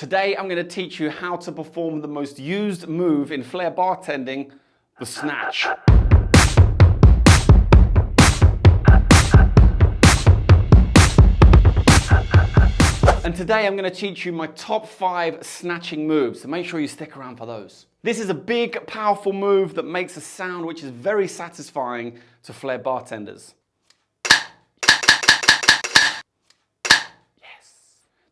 Today I'm going to teach you how to perform the most used move in flair bartending, the snatch. And today I'm going to teach you my top 5 snatching moves, so make sure you stick around for those. This is a big, powerful move that makes a sound which is very satisfying to flair bartenders.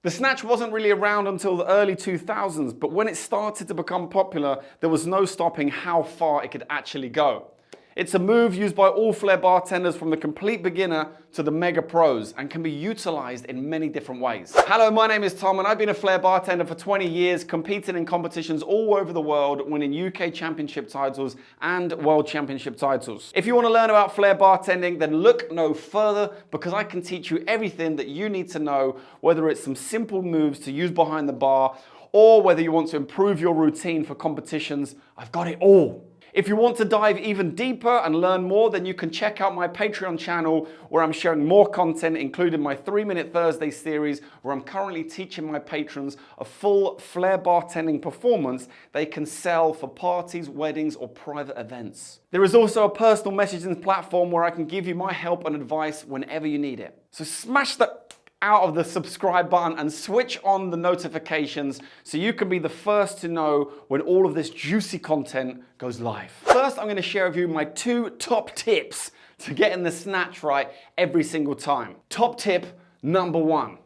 The snatch wasn't really around until the early 2000s, but when it started to become popular, there was no stopping how far it could actually go. It's a move used by all flair bartenders from the complete beginner to the mega pros and can be utilized in many different ways. Hello, my name is Tom and I've been a flair bartender for 20 years, competing in competitions all over the world, winning UK championship titles and world championship titles. If you want to learn about flair bartending, then look no further because I can teach you everything that you need to know, whether it's some simple moves to use behind the bar or whether you want to improve your routine for competitions. I've got it all. If you want to dive even deeper and learn more, then you can check out my Patreon channel where I'm sharing more content, including my 3-Minute Thursday series, where I'm currently teaching my patrons a full flair bartending performance they can sell for parties, weddings, or private events. There is also a personal messaging platform where I can give you my help and advice whenever you need it. So smash that out of the subscribe button and switch on the notifications so you can be the first to know when all of this juicy content goes live. First, I'm going to share with you my 2 top tips to getting the snatch right every single time. Top tip number 1.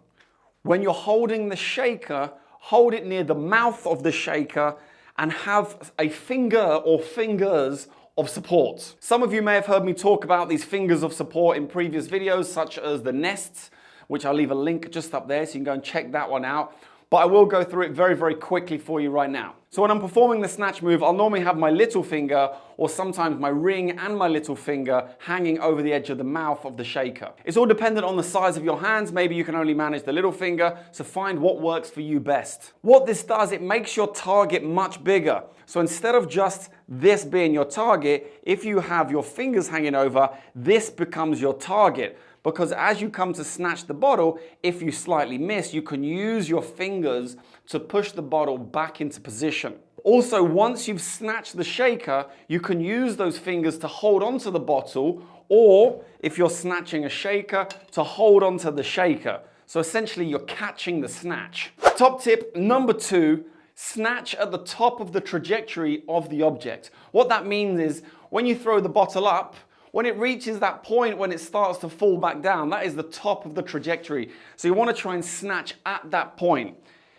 When you're holding the shaker, hold it near the mouth of the shaker and have a finger or fingers of support. Some of you may have heard me talk about these fingers of support in previous videos, such as the nests, which I'll leave a link just up there so you can go and check that one out. But I will go through it very, very quickly for you right now. So when I'm performing the snatch move, I'll normally have my little finger or sometimes my ring and my little finger hanging over the edge of the mouth of the shaker. It's all dependent on the size of your hands. Maybe you can only manage the little finger, so find what works for you best. What this does, it makes your target much bigger. So instead of just this being your target, if you have your fingers hanging over, this becomes your target. Because as you come to snatch the bottle, if you slightly miss, you can use your fingers to push the bottle back into position. Also, once you've snatched the shaker, you can use those fingers to hold onto the bottle, or if you're snatching a shaker, to hold onto the shaker. So essentially, you're catching the snatch. Top tip number 2, snatch at the top of the trajectory of the object. What that means is when you throw the bottle up, when it reaches that point when it starts to fall back down, that is the top of the trajectory. So you want to try and snatch at that point.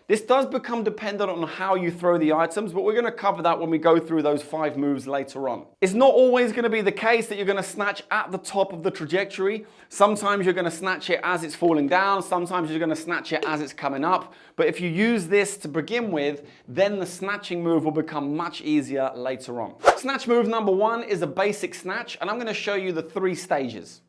This does become dependent on how you throw the items, but we're going to cover that when we go through those 5 moves later on. It's not always going to be the case that you're going to snatch at the top of the trajectory. Sometimes you're going to snatch it as it's falling down. Sometimes you're going to snatch it as it's coming up. But if you use this to begin with, then the snatching move will become much easier later on. Snatch move number 1 is a basic snatch, and I'm going to show you the 3 stages.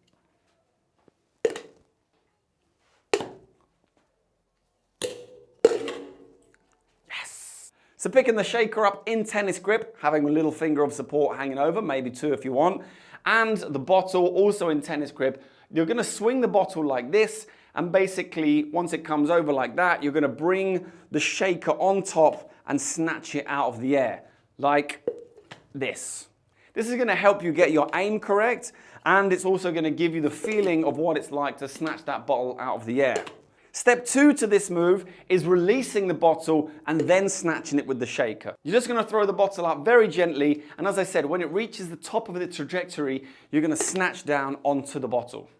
So picking the shaker up in tennis grip, having a little finger of support hanging over, maybe 2 if you want, and the bottle also in tennis grip, you're going to swing the bottle like this, and basically once it comes over like that, you're going to bring the shaker on top and snatch it out of the air, like this. This is going to help you get your aim correct, and it's also going to give you the feeling of what it's like to snatch that bottle out of the air. Step 2 to this move is releasing the bottle and then snatching it with the shaker. You're just going to throw the bottle up very gently, and as I said, when it reaches the top of the trajectory, you're going to snatch down onto the bottle.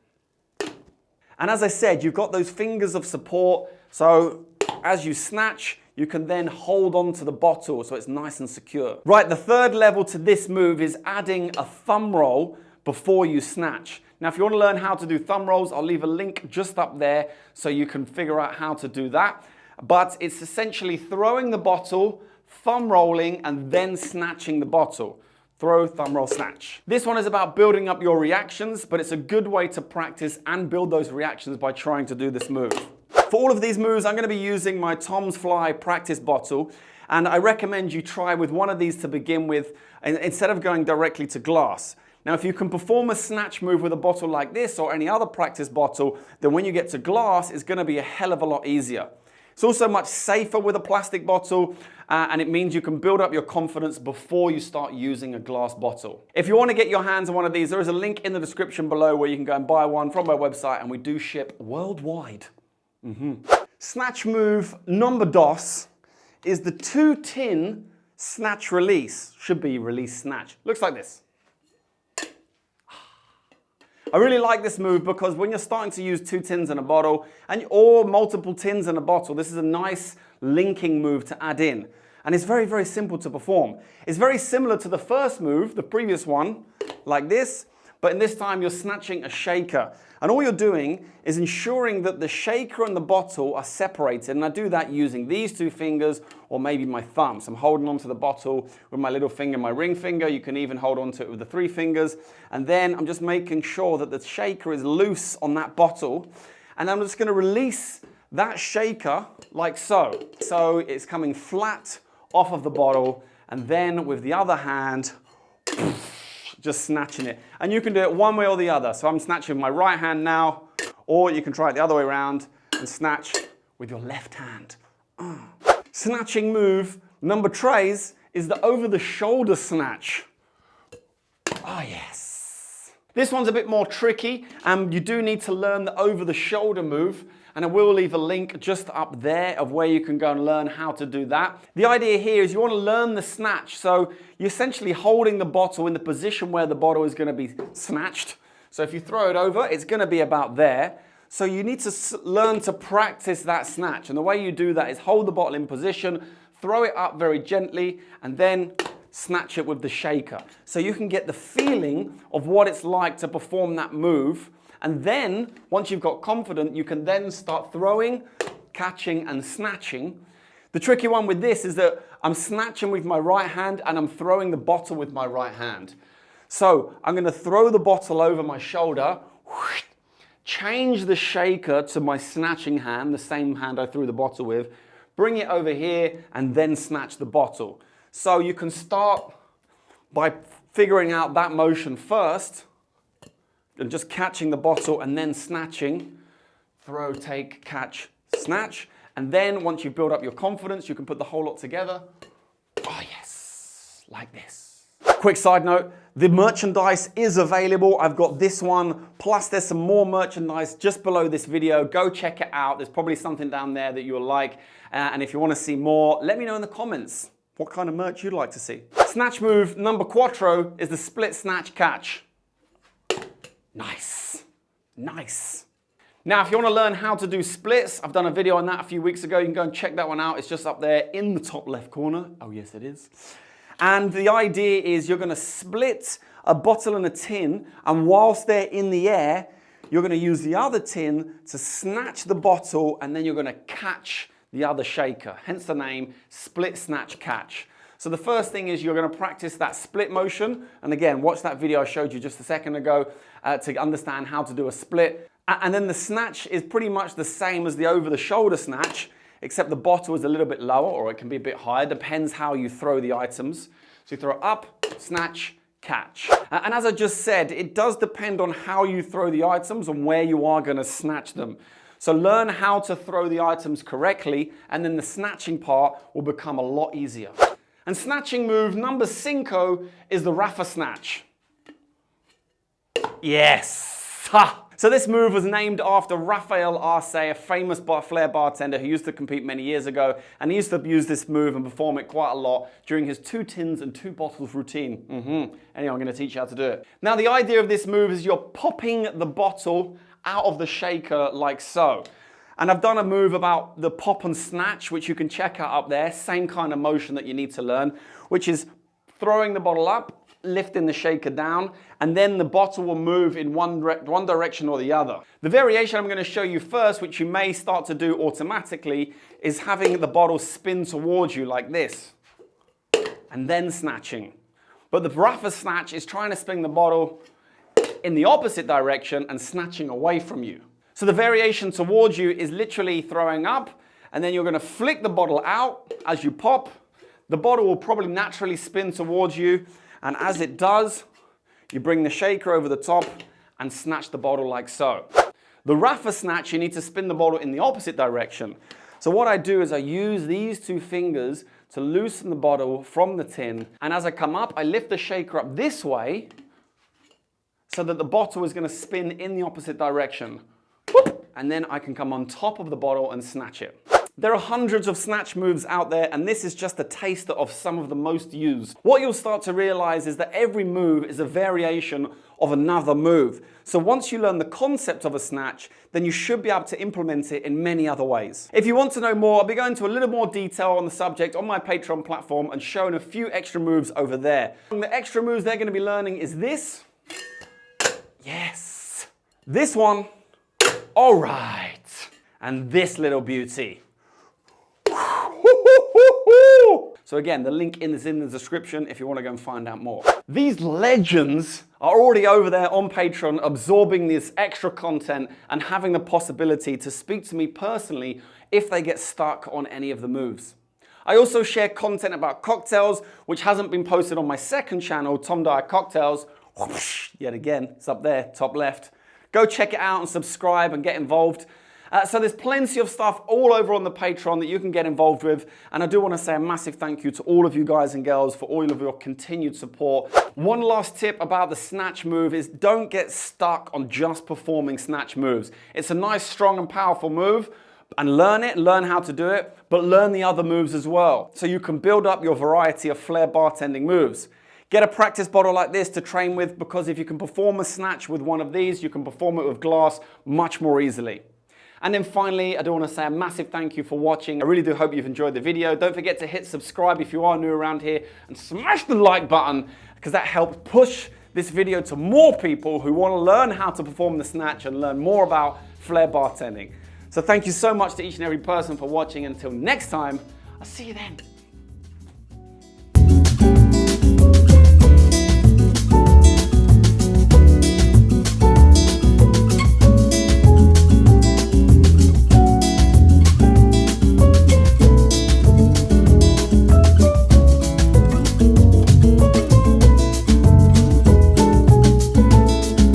And as I said, you've got those fingers of support, so as you snatch, you can then hold on to the bottle so it's nice and secure. Right, the 3rd level to this move is adding a thumb roll before you snatch. Now, if you want to learn how to do thumb rolls, I'll leave a link just up there so you can figure out how to do that. But it's essentially throwing the bottle, thumb rolling, and then snatching the bottle. Throw, thumb roll, snatch. This one is about building up your reactions, but it's a good way to practice and build those reactions by trying to do this move. For all of these moves, I'm going to be using my Tom's Fly practice bottle, and I recommend you try with one of these to begin with, instead of going directly to glass. Now, if you can perform a snatch move with a bottle like this or any other practice bottle, then when you get to glass, it's going to be a hell of a lot easier. It's also much safer with a plastic bottle, and it means you can build up your confidence before you start using a glass bottle. If you want to get your hands on one of these, there is a link in the description below where you can go and buy one from our website, and we do ship worldwide. Snatch move number dos is the 2-tin snatch release. Should be release snatch. Looks like this. I really like this move because when you're starting to use 2 tins in a bottle or multiple tins in a bottle, this is a nice linking move to add in. And it's very, very simple to perform. It's very similar to the first move, the previous one, like this, but in this time you're snatching a shaker. And all you're doing is ensuring that the shaker and the bottle are separated. And I do that using these 2 fingers or maybe my thumb. So I'm holding onto the bottle with my little finger, my ring finger. You can even hold onto it with the 3 fingers. And then I'm just making sure that the shaker is loose on that bottle. And I'm just going to release that shaker like so. So it's coming flat off of the bottle. And then with the other hand, just snatching it. And you can do it one way or the other. So I'm snatching with my right hand now, or you can try it the other way around and snatch with your left hand. Snatching move number tres is the over-the-shoulder snatch. Oh yes. This one's a bit more tricky, and you do need to learn the over-the-shoulder move. And I will leave a link just up there of where you can go and learn how to do that. The idea here is you want to learn the snatch. So you're essentially holding the bottle in the position where the bottle is going to be snatched. So if you throw it over, it's going to be about there. So you need to learn to practice that snatch. And the way you do that is hold the bottle in position, throw it up very gently, and then snatch it with the shaker. So you can get the feeling of what it's like to perform that move. And then, once you've got confident, you can then start throwing, catching, and snatching. The tricky one with this is that I'm snatching with my right hand and I'm throwing the bottle with my right hand. So I'm going to throw the bottle over my shoulder, change the shaker to my snatching hand, the same hand I threw the bottle with, bring it over here, and then snatch the bottle. So you can start by figuring out that motion first, and just catching the bottle and then snatching, throw, take, catch, snatch. And then once you build up your confidence, you can put the whole lot together. Oh yes, like this. Quick side note, the merchandise is available. I've got this one, plus there's some more merchandise just below this video. Go check it out. There's probably something down there that you'll like. And if you want to see more, let me know in the comments what kind of merch you'd like to see. Snatch move number cuatro is the split snatch catch. Nice, nice. Now, if you want to learn how to do splits, I've done a video on that a few weeks ago. You can go and check that one out. It's just up there in the top left corner. Oh, yes, it is. And the idea is you're going to split a bottle and a tin, and whilst they're in the air, you're going to use the other tin to snatch the bottle, and then you're going to catch the other shaker. Hence the name, split snatch catch. So the first thing is you're going to practice that split motion. And again, watch that video I showed you just a second ago to understand how to do a split. And then the snatch is pretty much the same as the over-the-shoulder snatch, except the bottle is a little bit lower, or it can be a bit higher, depends how you throw the items. So you throw up, snatch, catch. And as I just said, it does depend on how you throw the items and where you are going to snatch them. So learn how to throw the items correctly, and then the snatching part will become a lot easier. And snatching move number 5 is the Raphael Snatch. Yes! Ha! So this move was named after Raphael Snatch, a famous Flair bartender who used to compete many years ago, and he used to use this move and perform it quite a lot during his 2 tins and 2 bottles routine. Anyway, I'm going to teach you how to do it. Now the idea of this move is you're popping the bottle out of the shaker like so. And I've done a move about the pop and snatch, which you can check out up there. Same kind of motion that you need to learn, which is throwing the bottle up, lifting the shaker down, and then the bottle will move in one direction or the other. The variation I'm going to show you first, which you may start to do automatically, is having the bottle spin towards you like this, and then snatching. But the Raphael Snatch is trying to spin the bottle in the opposite direction and snatching away from you. So the variation towards you is literally throwing up, and then you're going to flick the bottle out as you pop. The bottle will probably naturally spin towards you, and as it does, you bring the shaker over the top and snatch the bottle like so. The Raphael Snatch, you need to spin the bottle in the opposite direction. So what I do is I use these two fingers to loosen the bottle from the tin. And as I come up, I lift the shaker up this way so that the bottle is going to spin in the opposite direction. Whoop! And then I can come on top of the bottle and snatch it. There are hundreds of snatch moves out there, and this is just a taster of some of the most used. What you'll start to realize is that every move is a variation of another move. So once you learn the concept of a snatch, then you should be able to implement it in many other ways. If you want to know more, I'll be going into a little more detail on the subject on my Patreon platform and showing a few extra moves over there. And the extra moves they're going to be learning is this. Yes. This one. All right. And this little beauty. So again, the link is in the description if you want to go and find out more. These legends are already over there on Patreon absorbing this extra content and having the possibility to speak to me personally if they get stuck on any of the moves. I also share content about cocktails, which hasn't been posted on my second channel, Tom Dyer Cocktails. Yet again, it's up there, top left. Go check it out and subscribe and get involved. So there's plenty of stuff all over on the Patreon that you can get involved with. And I do want to say a massive thank you to all of you guys and girls for all of your continued support. One last tip about the snatch move is don't get stuck on just performing snatch moves. It's a nice, strong and powerful move. And learn it, learn how to do it, but learn the other moves as well. So you can build up your variety of flair bartending moves. Get a practice bottle like this to train with, because if you can perform a snatch with one of these, you can perform it with glass much more easily. And then finally, I do want to say a massive thank you for watching. I really do hope you've enjoyed the video. Don't forget to hit subscribe if you are new around here, and smash the like button, because that helps push this video to more people who want to learn how to perform the snatch and learn more about flair bartending. So thank you so much to each and every person for watching. Until next time, I'll see you then.